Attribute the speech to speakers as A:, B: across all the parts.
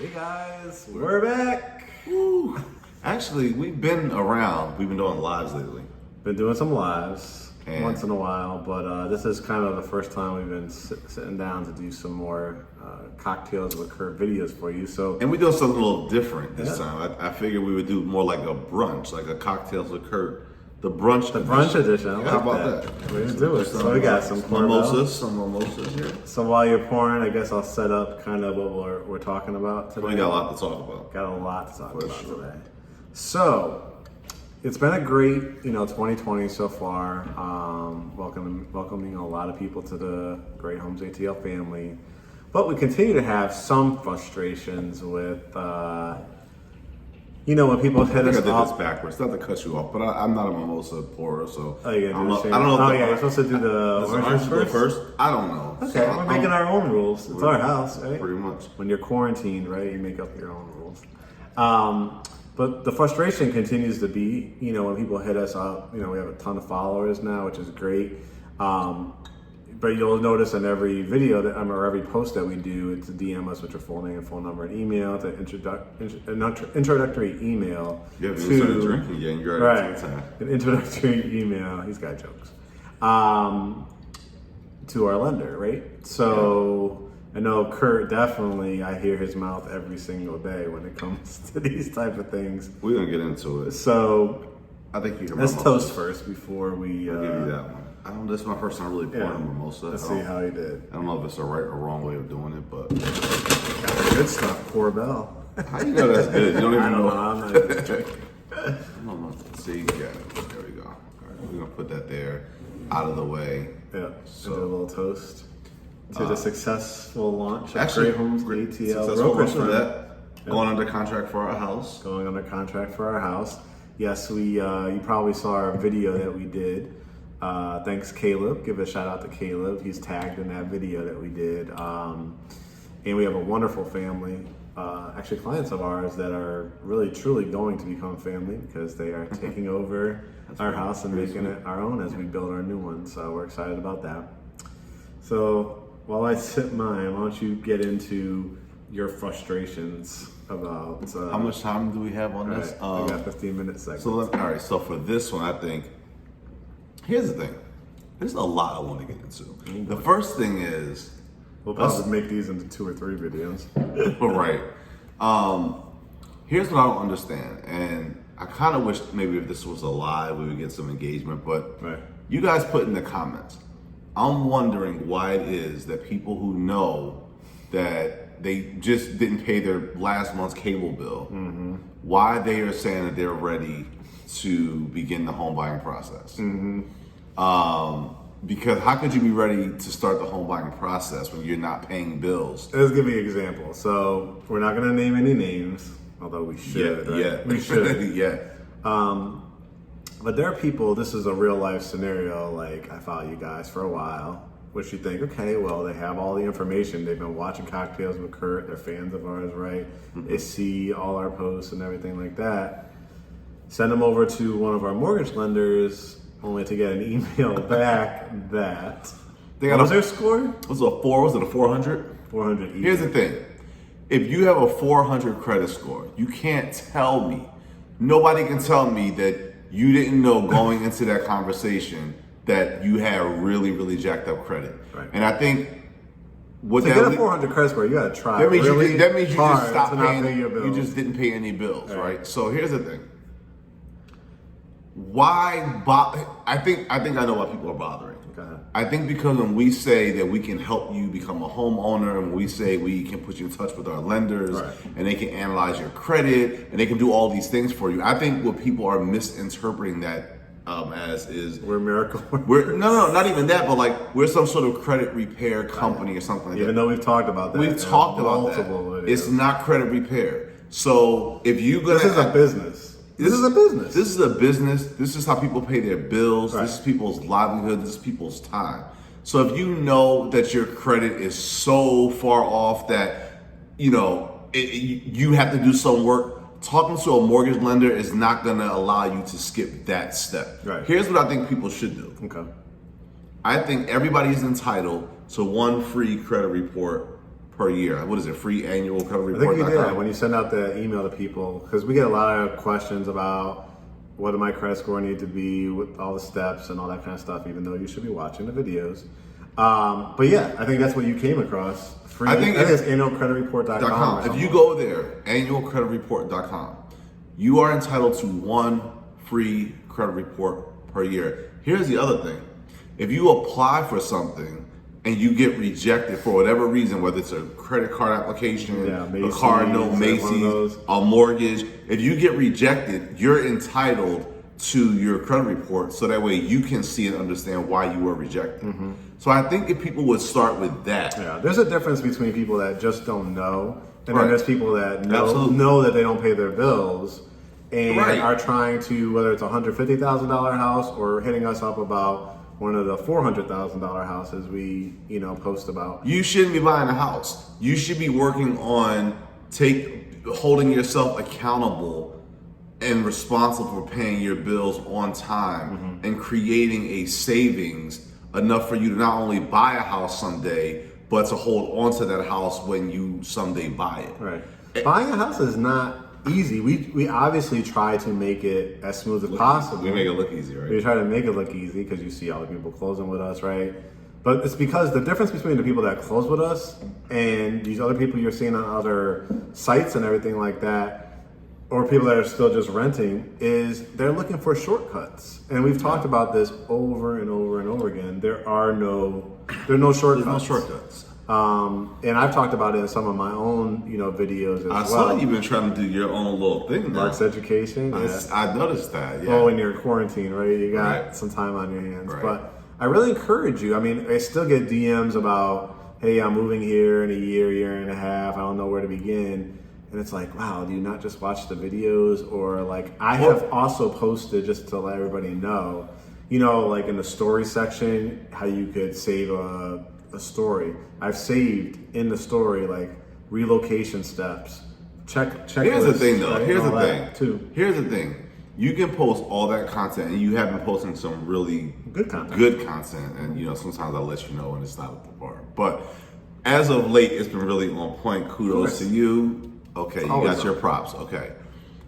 A: Hey guys, we're back.
B: Woo. Actually, we've been around. We've been doing lives lately.
A: Been doing some lives
B: And-
A: once in a while, but this is kind of the first time we've been sitting down to do some more cocktails with Curt videos for you. So,
B: And we're doing something a little different this
A: Yeah.
B: time. I figured we would do more like a brunch, like a cocktails with Curt. The brunch
A: edition. I like
B: How about
A: that? We're gonna do it. So we got some
B: some mimosas here.
A: So while you're pouring, I guess I'll set up kind of what we're talking about today.
B: We got a lot to talk about.
A: Got a lot to talk
B: For
A: about
B: sure.
A: today. So it's been a great, 2020 so far. Welcoming a lot of people to the Great Homes ATL family, but we continue to have some frustrations with, when people hit
B: I think
A: us
B: I did
A: up.
B: this backwards, not to cut you off, but I'm not a mimosa pourer, so
A: Oh, you
B: I
A: gotta
B: don't
A: do
B: know.
A: the
B: I don't know.
A: Oh,
B: if
A: yeah, you're supposed to do the
B: Does
A: orange
B: orange go
A: first?
B: first? I don't know.
A: Okay,
B: So
A: we're making our own rules. It's our house, right?
B: Pretty much.
A: When you're quarantined, right, you make up your own rules. But the frustration continues to be, when people hit us up, we have a ton of followers now, which is great. But you'll notice in every video or every post that we do, it's a DM us with your full name, phone number, and email. It's an introductory email.
B: You haven't even started drinking yet, and you're already taking time.
A: An introductory email. He's got jokes. To our lender, right? So I know Curt definitely. I hear his mouth every single day when it comes to these type of things.
B: We're gonna get into it.
A: So
B: I think you can.
A: let's toast first before we.
B: I'll give you that one. This is my first time really pouring a mimosa.
A: Let's see how he did.
B: I don't know if it's a right or wrong way of doing it, but
A: Good stuff. Poor Bell.
B: how you know that's good? You don't even
A: I don't
B: know.
A: know. I'm not even checking.
B: I don't know. See, yeah, there we go. All right, we're gonna put that there, out of the way.
A: Yeah.
B: So-
A: do a little toast to the successful launch of
B: Actually,
A: Great Homes ATL
B: successful
A: brokerage
B: launch of
A: firm.
B: that. Going under contract for our house.
A: Going under contract for our house. Yes, we. You probably saw our video that we did. Thanks, Caleb. Give a shout out to Caleb. He's tagged in that video that we did. And we have a wonderful family, actually clients of ours that are really truly going to become family because they are taking over our house and making it our own as we build our new one. So we're excited about that. So while I sip mine, why don't you get into your frustrations about
B: How much time do we have on this?
A: we got 15 minutes.
B: All right. So for this one, I think here's the thing. There's a lot I want to get into. The first thing is,
A: We'll probably make these into 2 or 3 videos.
B: right. Here's what I don't understand, and I kind of wish maybe if this was a live, we would get some engagement. But
A: Right.
B: you guys put in the comments. I'm wondering why it is that people who know that they just didn't pay their last month's cable bill, why they are saying that they're ready to begin the home buying process. Because how could you be ready to start the home buying process when you're not paying bills?
A: Let's give you an example. So we're not going to name any names, although we should. Right?
B: Yeah,
A: We should.
B: yeah.
A: But there are people, this is a real life scenario, like I follow you guys for a while, which you think, okay, well, they have all the information. They've been watching Cocktails with Curt. They're fans of ours, right? They see all our posts and everything like that. Send them over to one of our mortgage lenders only to get an email back that, what was their score?
B: Was it a 4? Was it a 400?
A: 400 each.
B: Here's the thing. If you have a 400 credit score, you can't tell me, nobody can tell me that you didn't know going into that conversation that you had really, really jacked up credit.
A: Right.
B: And I think what
A: To
B: that
A: get a
B: le-
A: 400 credit score, you got to try
B: that means
A: really
B: you just
A: hard
B: stopped
A: to not
B: paying.
A: pay your bills.
B: You just didn't pay any bills,
A: Right.
B: right? So here's the thing. Why? I think I know why people are bothering.
A: Okay.
B: I think because when we say that we can help you become a homeowner, and we say we can put you in touch with our lenders,
A: Right.
B: and they can analyze your credit, and they can do all these things for you. I think what people are misinterpreting that as is
A: We're miracle.
B: we're not even that, but like we're some sort of credit repair company or something like that.
A: Even though we've talked about that.
B: We've
A: in
B: talked about
A: multiple
B: that.
A: videos.
B: It's not credit repair. So if you gonna,
A: This is a business. This is a business.
B: This is a business. This is how people pay their bills.
A: Right.
B: This is people's livelihood. This is people's time. So if you know that your credit is so far off that you have to do some work, talking to a mortgage lender is not going to allow you to skip that step.
A: Right.
B: Here's what I think people should do.
A: Okay.
B: I think everybody is entitled to one free credit report per year. What is it? Free annual credit
A: I think
B: report.
A: you did when you send out the email to people, because we get a lot of questions about what do my credit score need to be with all the steps and all that kind of stuff, even though you should be watching the videos. But yeah, I think that's what you came across. Free, I think it's annualcreditreport.com.
B: If you go there, annualcreditreport.com, you are entitled to 1 free credit report per year. Here's the other thing. If you apply for something and you get rejected for whatever reason, whether it's a credit card application, a car note, Macy's, a mortgage, if you get rejected, you're entitled to your credit report so that way you can see and understand why you were rejected. So I think if people would start with that.
A: Yeah, there's a difference between people that just don't know, and then there's people that know that they don't pay their bills and are trying to, whether it's a $150,000 house or hitting us up about one of the $400,000 houses we, post about.
B: You shouldn't be buying a house. You should be working on holding yourself accountable and responsible for paying your bills on time and creating a savings enough for you to not only buy a house someday, but to hold on to that house when you someday buy it.
A: Right. Buying a house is not easy. We obviously try to make it as smooth as possible.
B: We make it look easy, right?
A: We try to make it look easy because you see all the people closing with us, right? But it's because the difference between the people that close with us and these other people you're seeing on other sites and everything like that, or people that are still just renting, is they're looking for shortcuts. And we've talked about this over and over and over again. There are no shortcuts.
B: There's no shortcuts.
A: And I've talked about it in some of my own, videos as well.
B: I saw you've been trying to do your own little thing now.
A: Mark's education.
B: I noticed that. Yeah.
A: Oh, when you're quarantined, right? You got some time on your hands.
B: Right.
A: But I really encourage you. I mean, I still get DMs about, hey, I'm moving here in a year and a half. I don't know where to begin. And it's like, wow, do you not just watch the videos? Or like, I have also posted, just to let everybody know, like in the story section, how you could save a story. I've saved in the story like relocation steps. Check.
B: Here's the thing, though.
A: Right?
B: Here's the thing. You can post all that content, and you have been posting some really
A: good content.
B: And sometimes I'll let you know when it's not up to par. But as of late, it's been really on point. Kudos to you. Okay, you got your props. Okay.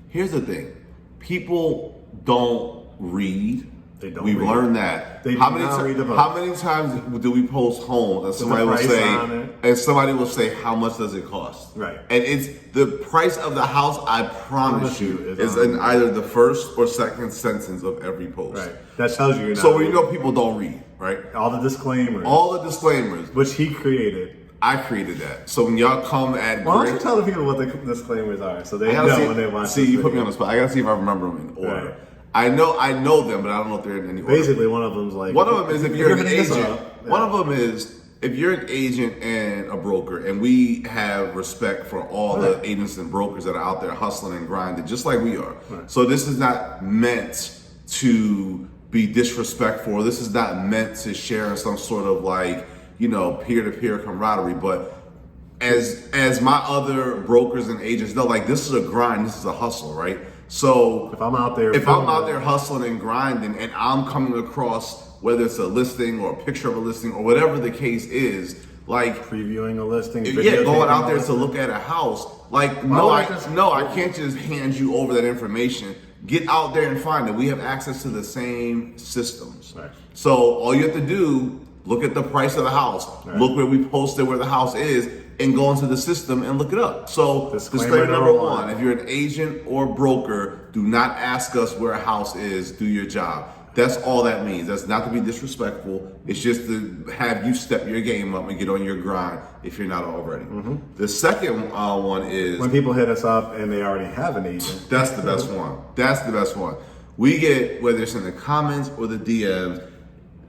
B: Here's the thing. People don't read. We've learned that. How many times do we post homes and somebody will say, how much does it cost?
A: Right.
B: And it's the price of the house, I promise you, is in either the first or second sentence of every post.
A: Right. That tells you.
B: So we know people don't read, right?
A: All the disclaimers.
B: Which
A: he created.
B: I created that. So when y'all come at
A: why don't you tell the people what the disclaimers are so they know when they watch
B: you put me on the spot. I gotta see if I remember them in order. Right. I know them, but I don't know if they're in any order.
A: Basically, one of them's like...
B: One of them is if you're an agent. One of them is if you're an agent and a broker, and we have respect for all the agents and brokers that are out there hustling and grinding, just like we are. Right. So this is not meant to be disrespectful. This is not meant to share some sort of like, peer-to-peer camaraderie. But as my other brokers and agents know, like, this is a grind, this is a hustle, right? So
A: if I'm out there
B: hustling and grinding, and I'm coming across whether it's a listing or a picture of a listing or whatever the case is, like
A: previewing a listing,
B: going out there to look at a house, like I can't just hand you over that information. Get out there and find it. We have access to the same systems. Right. So all you have to do, look at the price of the house, look where we posted where the house is, and go into the system and look it up. So disclaimer number one, if you're an agent or broker, do not ask us where a house is, do your job. That's all that means. That's not to be disrespectful. It's just to have you step your game up and get on your grind if you're not already. The second one is...
A: when people hit us up and they already have an agent.
B: That's the best one. We get, whether it's in the comments or the DMs,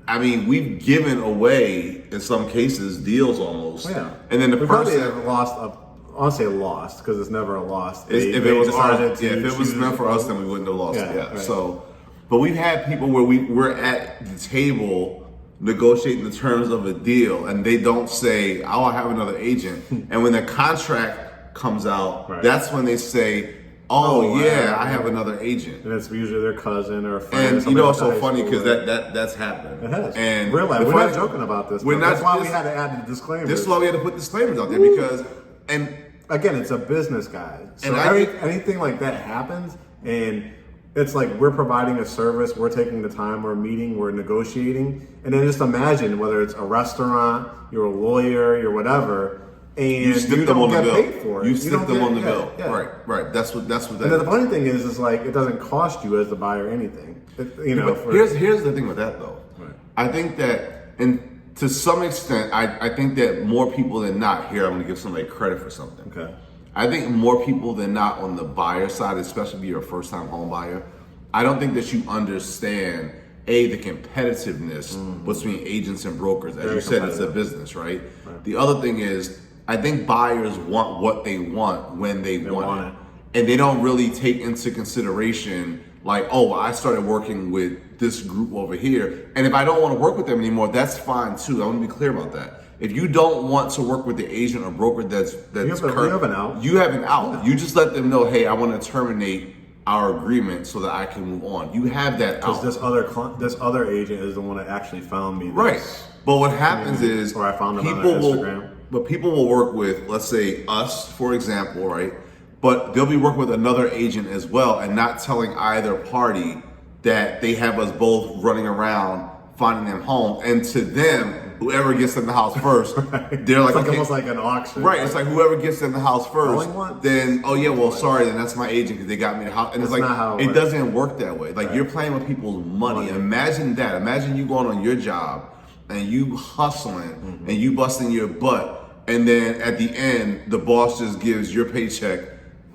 B: I mean, we've given away, in some cases, deals almost.
A: Yeah.
B: And then
A: we probably have lost, I won't say lost, because it's never a loss.
B: If it was meant for us, then we wouldn't have lost it. Yeah. Right. So, but we've had people where we're at the table negotiating the terms of a deal, and they don't say, oh, I have another agent. And when the contract comes out, that's when they say, Oh yeah, I have another agent.
A: And it's usually their cousin or a friend.
B: And you know, it's so funny because that's happened.
A: It has.
B: And
A: real life. We're not joking about this. That's why we had to add the disclaimers.
B: This is why we had to put disclaimers out there because, and
A: again, it's a business, guys. So
B: and
A: anything like that happens, and it's like we're providing a service, we're taking the time, we're meeting, we're negotiating, and then just imagine whether it's a restaurant, you're a lawyer, you're whatever, and you don't get paid for it.
B: You stick them on the bill.
A: Yeah.
B: Right. That's what that
A: and then the funny thing is like it doesn't cost you as the buyer anything.
B: Here's the thing with that though. Right. I think that, and to some extent, I think that more people than not, here I'm going to give somebody credit for something.
A: Okay.
B: I think more people than not on the buyer side, especially if you're a first-time home buyer, I don't think that you understand the competitiveness between agents and brokers. As you said, it's a business, right? The other thing is, I think buyers want what they want when they want it. And they don't really take into consideration like, oh, I started working with this group over here. And if I don't want to work with them anymore, that's fine too. I want to be clear about that. If you don't want to work with the agent or broker that's
A: you have an out.
B: You have an out. Yeah. You just let them know, hey, I want to terminate our agreement so that I can move on. You have that out.
A: Because this other agent is the one that actually found me this.
B: Right. But what happens is,
A: or I found them on Instagram.
B: But people will work with, let's say us, for example, right? But they'll be working with another agent as well and not telling either party that they have us both running around finding them home. And to them, whoever gets in the house first, they're like,
A: it's almost like an auction.
B: Right, it's like whoever gets in the house first, then, oh yeah, well, sorry, then that's my agent because they got me the house. And it's like, it doesn't work that way. Like, you're playing with people's money. Imagine that. Imagine you going on your job and you hustling and you busting your butt. And then at the end, the boss just gives your paycheck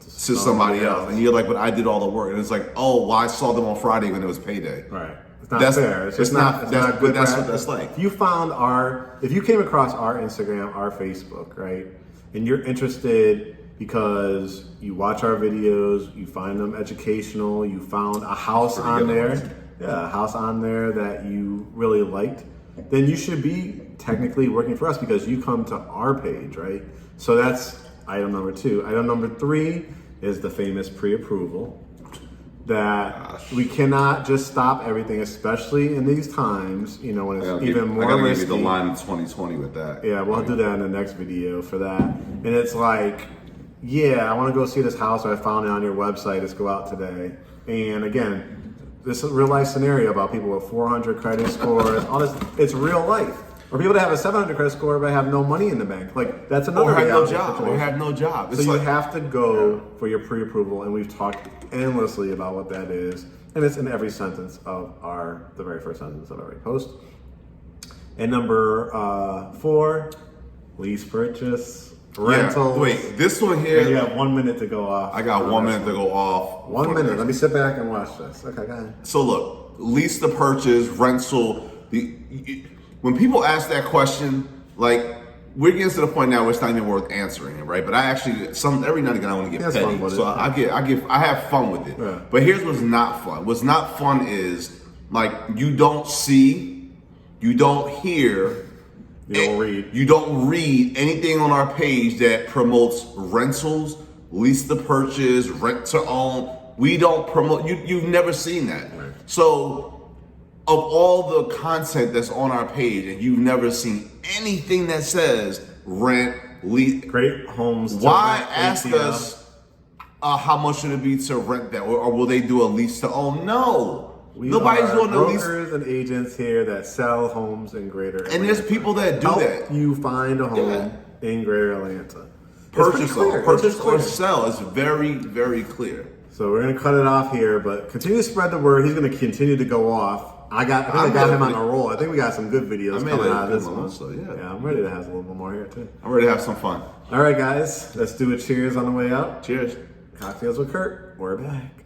B: to somebody else. And you're like, but I did all the work. And it's like, oh, well, I saw them on Friday when it was payday.
A: Right. It's not fair. It's not good.
B: But that's what that's like.
A: If you came across our Instagram, our Facebook, right, and you're interested because you watch our videos, you find them educational, you found a house on there, a house on there that you really liked, then you should be technically working for us because you come to our page, right? So that's item number 2. Item number 3 is the famous pre-approval. That we cannot just stop everything, especially in these times, you know, when it's even more risky.
B: Give you the line of 2020 with that.
A: Yeah, we'll do that in the next video for that. And it's like, yeah, I want to go see this house, or I found it on your website. Let's go out today. And again, this is a real life scenario about people with 400 credit scores. All this, it's real life. Or people that have a 700 credit score but have no money in the bank. Like, that's another reality situation.
B: Or have no job.
A: So you have to go for your pre-approval, and we've talked endlessly about what that is. And it's in every sentence of the very first sentence of every post. And number 4, lease purchase, rentals.
B: Yeah. Wait, this one here.
A: And you have 1 minute to go off.
B: I got 1 minute to go off.
A: 1 minute. Let me sit back and watch this. Okay, go ahead.
B: So look, lease to purchase, rental. When people ask that question, like, we're getting to the point now where it's not even worth answering it, right? But I actually, every now and again, I want to get petty, so I have fun with it. Yeah. But here's what's not fun. What's not fun is, like, you don't see, you don't hear,
A: you
B: don't read anything on our page that promotes rentals, lease to purchase, rent to own. We don't promote. You've never seen that. Right. So, of all the content that's on our page, and you've never seen anything that says rent, lease,
A: Great Homes.
B: Why ask us how much should it be to rent that, or will they do a lease to own? No, nobody's doing a lease.
A: Brokers and agents here that sell homes in Greater Atlanta.
B: And there's people that do that.
A: You find a home in Greater Atlanta.
B: Purchase or sell. It's very, very clear.
A: So we're gonna cut it off here, but continue to spread the word. He's gonna continue to go off. I got him on a roll. I think we got some good videos coming out of this one.
B: So yeah,
A: I'm ready to have a little bit more here too.
B: I'm ready to have some fun.
A: All right, guys, let's do a cheers on the way out.
B: Cheers.
A: Cocktails with Curt. We're back.